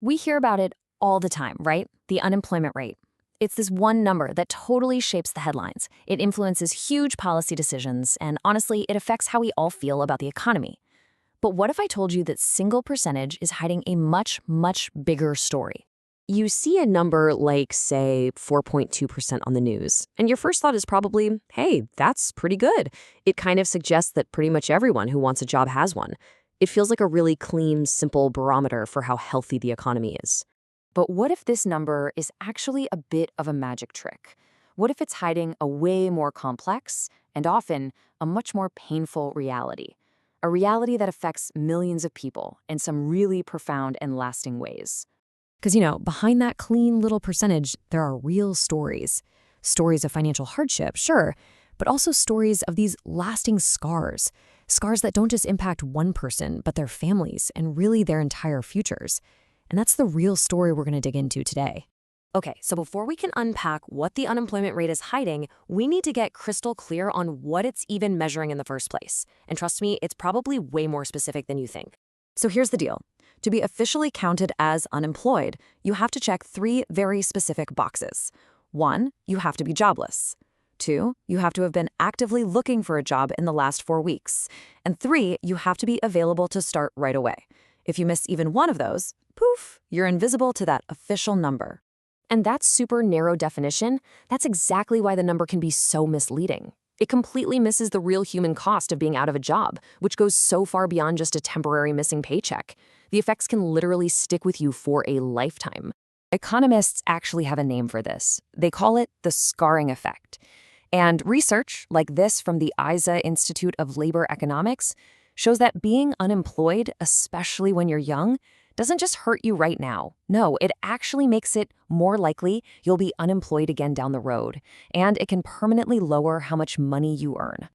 We hear about it all the time, right? The unemployment rate. It's this one number that totally shapes the headlines. It influences huge policy decisions, and honestly, it affects how we all feel about the economy. But what if I told you that single percentage is hiding a much, much bigger story? You see a number like, say, 4.2% on the news, and your first thought is probably, hey, that's pretty good. It kind of suggests that pretty much everyone who wants a job has one. It feels like a really clean, simple barometer for how healthy the economy is. But what if this number is actually a bit of a magic trick? What if it's hiding a way more complex and often a much more painful reality? A reality that affects millions of people in some really profound and lasting ways. Because, behind that clean little percentage, there are real stories. Stories of financial hardship, sure, but also stories of these lasting scars. Scars that don't just impact one person, but their families and really their entire futures. And that's the real story we're going to dig into today. Okay, so before we can unpack what the unemployment rate is hiding, we need to get crystal clear on what it's even measuring in the first place. And trust me, it's probably way more specific than you think. So here's the deal. To be officially counted as unemployed, you have to check 3 very specific boxes. 1, you have to be jobless. 2, you have to have been actively looking for a job in the last 4 weeks. And 3, you have to be available to start right away. If you miss even one of those, poof, you're invisible to that official number. And that super narrow definition, that's exactly why the number can be so misleading. It completely misses the real human cost of being out of a job, which goes so far beyond just a temporary missing paycheck. The effects can literally stick with you for a lifetime. Economists actually have a name for this. They call it the scarring effect. And research, like this from the ISA Institute of Labor Economics, shows that being unemployed, especially when you're young, doesn't just hurt you right now. No, it actually makes it more likely you'll be unemployed again down the road, and it can permanently lower how much money you earn.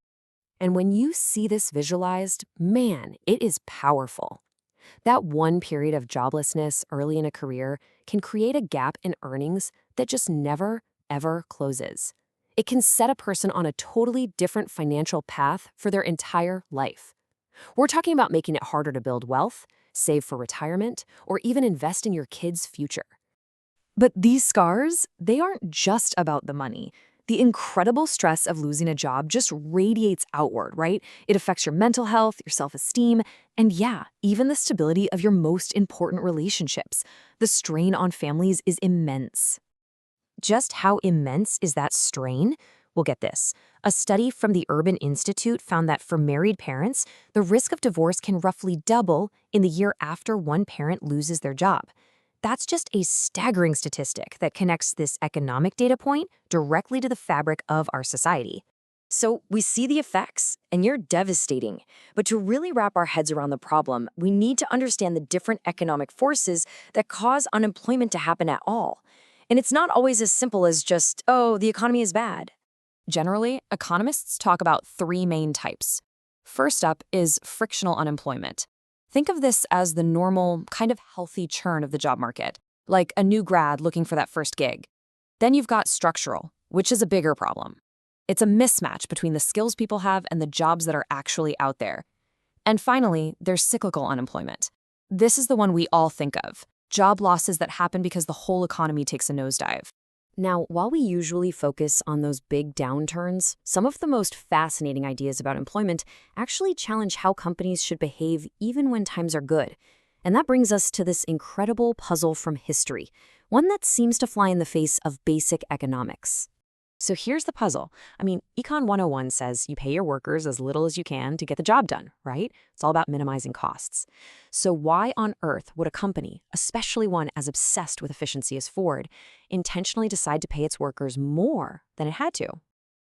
And when you see this visualized, man, it is powerful. That one period of joblessness early in a career can create a gap in earnings that just never, ever closes. It can set a person on a totally different financial path for their entire life. We're talking about making it harder to build wealth, save for retirement, or even invest in your kids' future. But these scars, they aren't just about the money. The incredible stress of losing a job just radiates outward, right? It affects your mental health, your self-esteem, and yeah, even the stability of your most important relationships. The strain on families is immense. Just how immense is that strain? Well, get this. A study from the Urban Institute found that for married parents, the risk of divorce can roughly double in the year after one parent loses their job. That's just a staggering statistic that connects this economic data point directly to the fabric of our society. So we see the effects, and you're devastating. But to really wrap our heads around the problem, we need to understand the different economic forces that cause unemployment to happen at all. And it's not always as simple as just, oh, the economy is bad. Generally, economists talk about 3 main types. First up is frictional unemployment. Think of this as the normal, kind of healthy churn of the job market, like a new grad looking for that first gig. Then you've got structural, which is a bigger problem. It's a mismatch between the skills people have and the jobs that are actually out there. And finally, there's cyclical unemployment. This is the one we all think of, job losses that happen because the whole economy takes a nosedive. Now, while we usually focus on those big downturns, some of the most fascinating ideas about employment actually challenge how companies should behave even when times are good. And that brings us to this incredible puzzle from history, one that seems to fly in the face of basic economics. So here's the puzzle. Econ 101 says you pay your workers as little as you can to get the job done, right? It's all about minimizing costs. So why on earth would a company, especially one as obsessed with efficiency as Ford, intentionally decide to pay its workers more than it had to?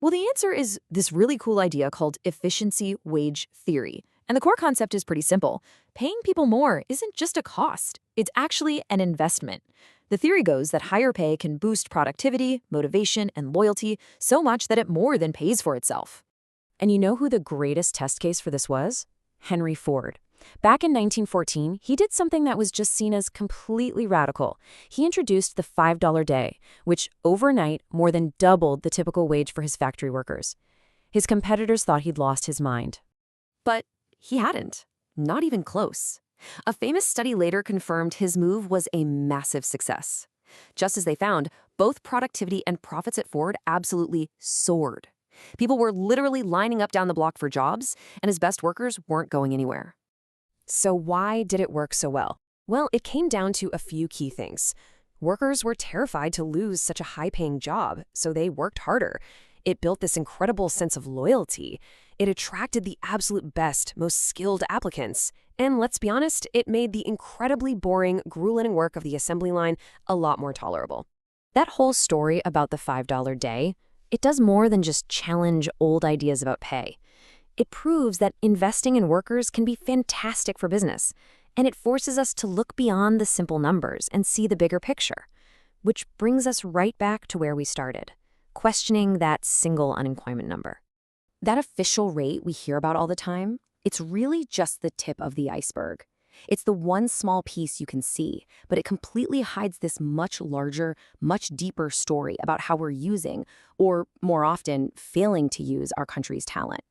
Well, the answer is this really cool idea called efficiency wage theory. And the core concept is pretty simple. Paying people more isn't just a cost. It's actually an investment. The theory goes that higher pay can boost productivity, motivation, and loyalty so much that it more than pays for itself. And you know who the greatest test case for this was? Henry Ford. Back in 1914, he did something that was just seen as completely radical. He introduced the $5 day, which overnight more than doubled the typical wage for his factory workers. His competitors thought he'd lost his mind. But he hadn't. Not even close. A famous study later confirmed his move was a massive success. Just as they found, both productivity and profits at Ford absolutely soared. People were literally lining up down the block for jobs, and his best workers weren't going anywhere. So why did it work so well? Well, it came down to a few key things. Workers were terrified to lose such a high-paying job, so they worked harder. It built this incredible sense of loyalty. It attracted the absolute best, most skilled applicants. And let's be honest, it made the incredibly boring, grueling work of the assembly line a lot more tolerable. That whole story about the $5 day, it does more than just challenge old ideas about pay. It proves that investing in workers can be fantastic for business, and it forces us to look beyond the simple numbers and see the bigger picture, which brings us right back to where we started, questioning that single unemployment number. That official rate we hear about all the time, it's really just the tip of the iceberg. It's the one small piece you can see, but it completely hides this much larger, much deeper story about how we're using, or more often, failing to use our country's talent.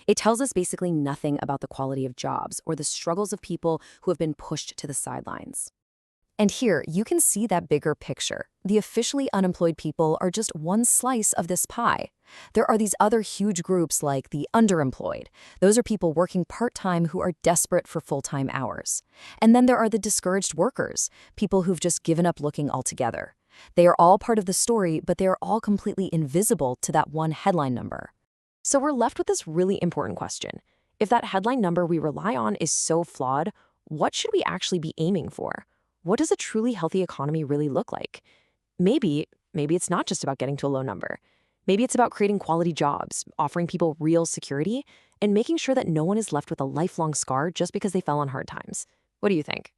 It tells us basically nothing about the quality of jobs or the struggles of people who have been pushed to the sidelines. And here, you can see that bigger picture. The officially unemployed people are just one slice of this pie. There are these other huge groups like the underemployed. Those are people working part-time who are desperate for full-time hours. And then there are the discouraged workers, people who've just given up looking altogether. They are all part of the story, but they are all completely invisible to that one headline number. So we're left with this really important question. If that headline number we rely on is so flawed, what should we actually be aiming for? What does a truly healthy economy really look like? Maybe it's not just about getting to a low number. Maybe it's about creating quality jobs, offering people real security, and making sure that no one is left with a lifelong scar just because they fell on hard times. What do you think?